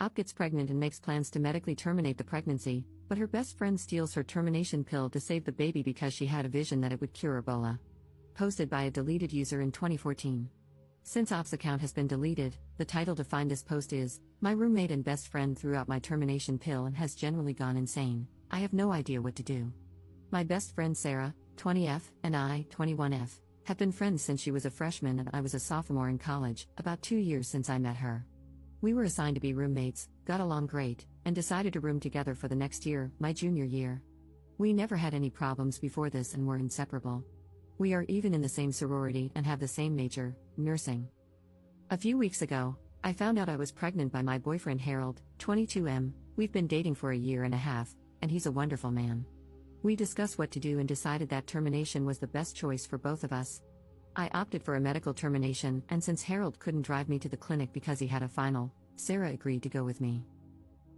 Op gets pregnant and makes plans to medically terminate the pregnancy, but her best friend steals her termination pill to save the baby because she had a vision that it would cure Ebola. Posted by a deleted user in 2014. Since Op's account has been deleted, the title to find this post is, "My roommate and best friend threw out my termination pill and has generally gone insane. I have no idea what to do. My best friend Sarah, 20F, and I, 21F, have been friends since she was a freshman and I was a sophomore in college, about 2 years since I met her. We were assigned to be roommates, got along great, and decided to room together for the next year, my junior year. We never had any problems before this and were inseparable. We are even in the same sorority and have the same major, nursing. A few weeks ago, I found out I was pregnant by my boyfriend Harold, 22M. We've been dating for a year and a half, and he's a wonderful man. We discussed what to do and decided that termination was the best choice for both of us. I opted for a medical termination, and since Harold couldn't drive me to the clinic because he had a final, Sarah agreed to go with me.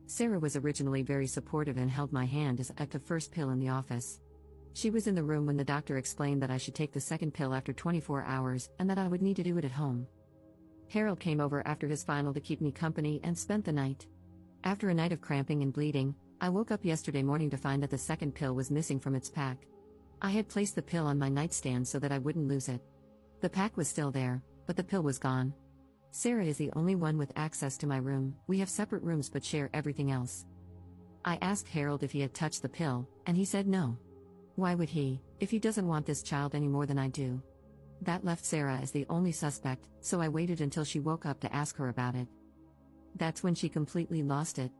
Sarah was originally very supportive and held my hand as I took the first pill in the office. She was in the room when the doctor explained that I should take the second pill after 24 hours and that I would need to do it at home. Harold came over after his final to keep me company and spent the night. After a night of cramping and bleeding, I woke up yesterday morning to find that the second pill was missing from its pack. I had placed the pill on my nightstand so that I wouldn't lose it. The pack was still there, but the pill was gone. Sarah is the only one with access to my room. We have separate rooms but share everything else. I asked Harold if he had touched the pill, and he said no. Why would he, if he doesn't want this child any more than I do? That left Sarah as the only suspect, so I waited until she woke up to ask her about it. That's when she completely lost it.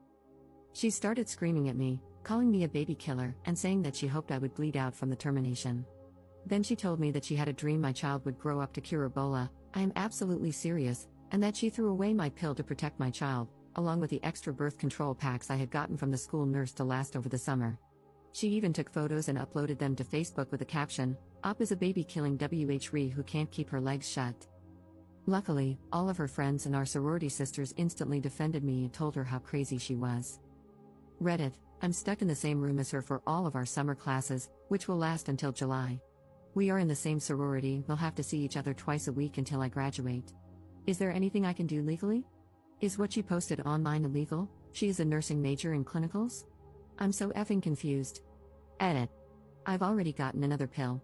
She started screaming at me, calling me a baby killer, and saying that she hoped I would bleed out from the termination. Then she told me that she had a dream my child would grow up to cure Ebola. I am absolutely serious, and that she threw away my pill to protect my child, along with the extra birth control packs I had gotten from the school nurse to last over the summer. She even took photos and uploaded them to Facebook with the caption, "Op is a baby-killing WHRE who can't keep her legs shut." Luckily, all of her friends and our sorority sisters instantly defended me and told her how crazy she was. Reddit, I'm stuck in the same room as her for all of our summer classes, which will last until July. We are in the same sorority, we'll have to see each other twice a week until I graduate. Is there anything I can do legally? Is what she posted online illegal? She is a nursing major in clinicals? I'm so effing confused. Edit. I've already gotten another pill.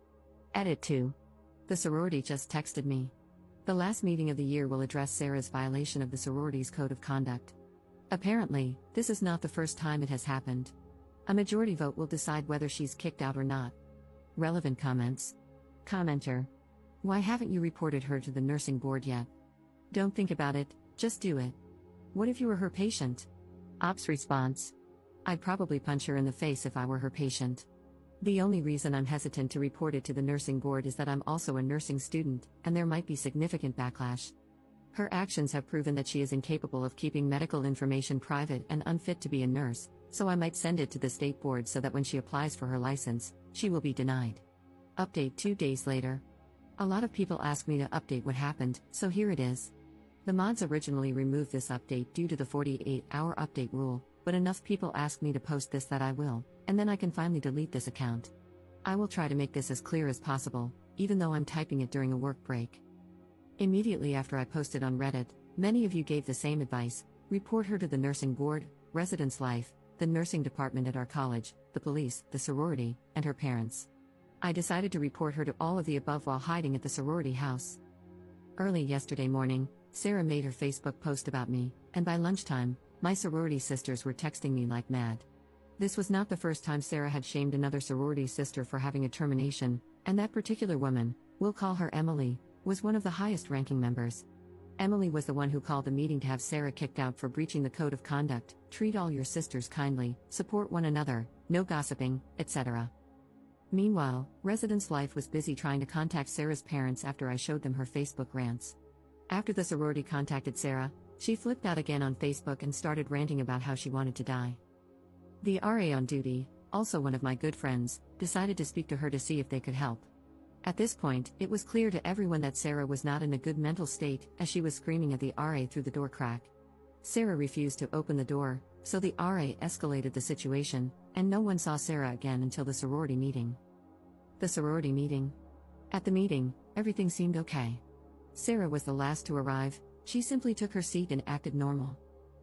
Edit 2. The sorority just texted me. The last meeting of the year will address Sarah's violation of the sorority's code of conduct. Apparently, this is not the first time it has happened. A majority vote will decide whether she's kicked out or not. Relevant comments. Commenter. Why haven't you reported her to the nursing board yet? Don't think about it, just do it. What if you were her patient? Op's response. I'd probably punch her in the face if I were her patient. The only reason I'm hesitant to report it to the nursing board is that I'm also a nursing student, and there might be significant backlash. Her actions have proven that she is incapable of keeping medical information private and unfit to be a nurse, so I might send it to the state board so that when she applies for her license, she will be denied. Update 2 days later. A lot of people ask me to update what happened, so here it is. The mods originally removed this update due to the 48-hour update rule, but enough people ask me to post this that I will, and then I can finally delete this account. I will try to make this as clear as possible, even though I'm typing it during a work break. Immediately after I posted on Reddit, many of you gave the same advice: report her to the nursing board, residence life, the nursing department at our college, the police, the sorority, and her parents. I decided to report her to all of the above while hiding at the sorority house. Early yesterday morning, Sarah made her Facebook post about me, and by lunchtime, my sorority sisters were texting me like mad. This was not the first time Sarah had shamed another sorority sister for having a termination, and that particular woman, we'll call her Emily, was one of the highest-ranking members. Emily was the one who called the meeting to have Sarah kicked out for breaching the code of conduct, treat all your sisters kindly, support one another, no gossiping, etc. Meanwhile, Residence Life was busy trying to contact Sarah's parents after I showed them her Facebook rants. After the sorority contacted Sarah, she flipped out again on Facebook and started ranting about how she wanted to die. The RA on duty, also one of my good friends, decided to speak to her to see if they could help. At this point, it was clear to everyone that Sarah was not in a good mental state, as she was screaming at the RA through the door crack. Sarah refused to open the door, so the RA escalated the situation, and no one saw Sarah again until the sorority meeting. The sorority meeting. At the meeting, everything seemed okay. Sarah was the last to arrive. She simply took her seat and acted normal.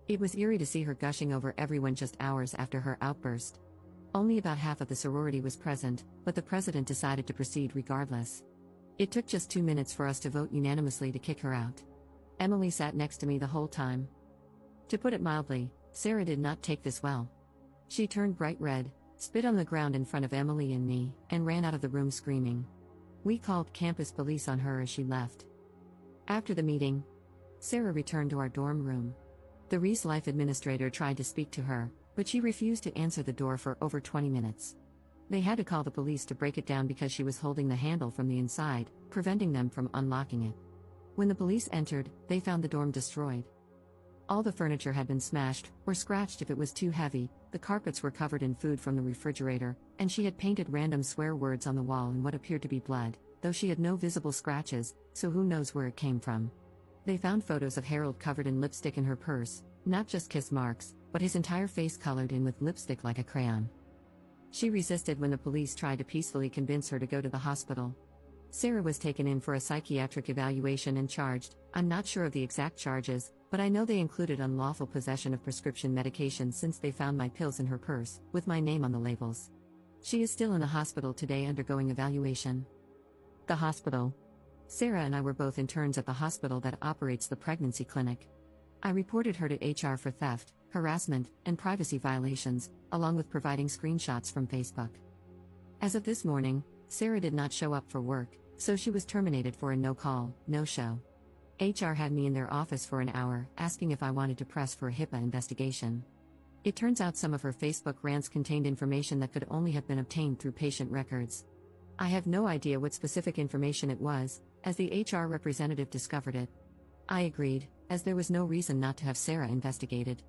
It was eerie to see her gushing over everyone just hours after her outburst. Only about half of the sorority was present, but the president decided to proceed regardless. It took just 2 minutes for us to vote unanimously to kick her out. Emily sat next to me the whole time. To put it mildly, Sarah did not take this well. She turned bright red, spit on the ground in front of Emily and me, and ran out of the room screaming. We called campus police on her as she left. After the meeting, Sarah returned to our dorm room. The Reese Life administrator tried to speak to her, but she refused to answer the door for over 20 minutes. They had to call the police to break it down because she was holding the handle from the inside, preventing them from unlocking it. When the police entered, they found the dorm destroyed. All the furniture had been smashed, or scratched if it was too heavy, the carpets were covered in food from the refrigerator, and she had painted random swear words on the wall in what appeared to be blood, though she had no visible scratches, so who knows where it came from. They found photos of Harold covered in lipstick in her purse, not just kiss marks, but his entire face colored in with lipstick like a crayon. She resisted when the police tried to peacefully convince her to go to the hospital. Sarah was taken in for a psychiatric evaluation and charged. I'm not sure of the exact charges, but I know they included unlawful possession of prescription medication since they found my pills in her purse, with my name on the labels. She is still in the hospital today undergoing evaluation. The hospital. Sarah and I were both interns at the hospital that operates the pregnancy clinic. I reported her to HR for theft, harassment, and privacy violations, along with providing screenshots from Facebook. As of this morning, Sarah did not show up for work, so she was terminated for a no-call, no-show. HR had me in their office for an hour, asking if I wanted to press for a HIPAA investigation. It turns out some of her Facebook rants contained information that could only have been obtained through patient records. I have no idea what specific information it was, as the HR representative discovered it. I agreed, as there was no reason not to have Sarah investigated.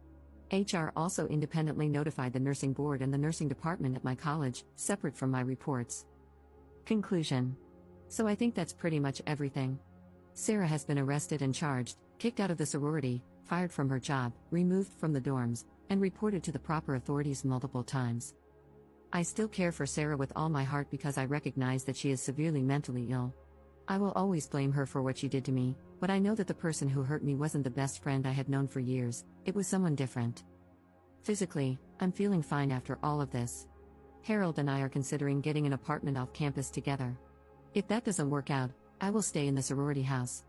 HR also independently notified the nursing board and the nursing department at my college, separate from my reports. Conclusion. So I think that's pretty much everything. Sarah has been arrested and charged, kicked out of the sorority, fired from her job, removed from the dorms, and reported to the proper authorities multiple times. I still care for Sarah with all my heart because I recognize that she is severely mentally ill. I will always blame her for what she did to me, but I know that the person who hurt me wasn't the best friend I had known for years, it was someone different. Physically, I'm feeling fine after all of this. Harold and I are considering getting an apartment off campus together. If that doesn't work out, I will stay in the sorority house.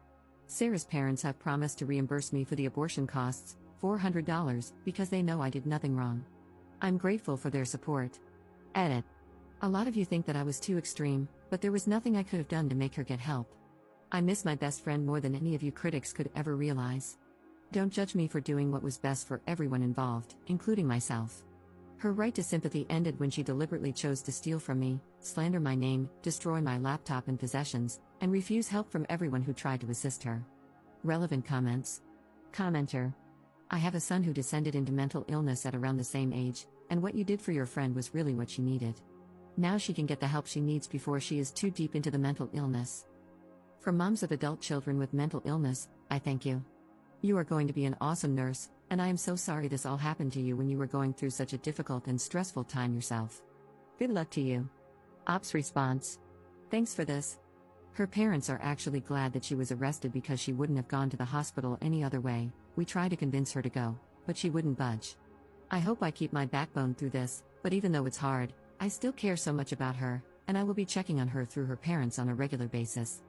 Sarah's parents have promised to reimburse me for the abortion costs, $400, because they know I did nothing wrong. I'm grateful for their support. Edit. A lot of you think that I was too extreme, but there was nothing I could have done to make her get help. I miss my best friend more than any of you critics could ever realize. Don't judge me for doing what was best for everyone involved, including myself. Her right to sympathy ended when she deliberately chose to steal from me, slander my name, destroy my laptop and possessions, and refuse help from everyone who tried to assist her. Relevant comments. Commenter. I have a son who descended into mental illness at around the same age, and what you did for your friend was really what she needed. Now she can get the help she needs before she is too deep into the mental illness. For moms of adult children with mental illness, I thank you. You are going to be an awesome nurse, and I am so sorry this all happened to you when you were going through such a difficult and stressful time yourself. Good luck to you. Ops response. Thanks for this. Her parents are actually glad that she was arrested because she wouldn't have gone to the hospital any other way. We tried to convince her to go, but she wouldn't budge. I hope I keep my backbone through this, but even though it's hard, I still care so much about her, and I will be checking on her through her parents on a regular basis.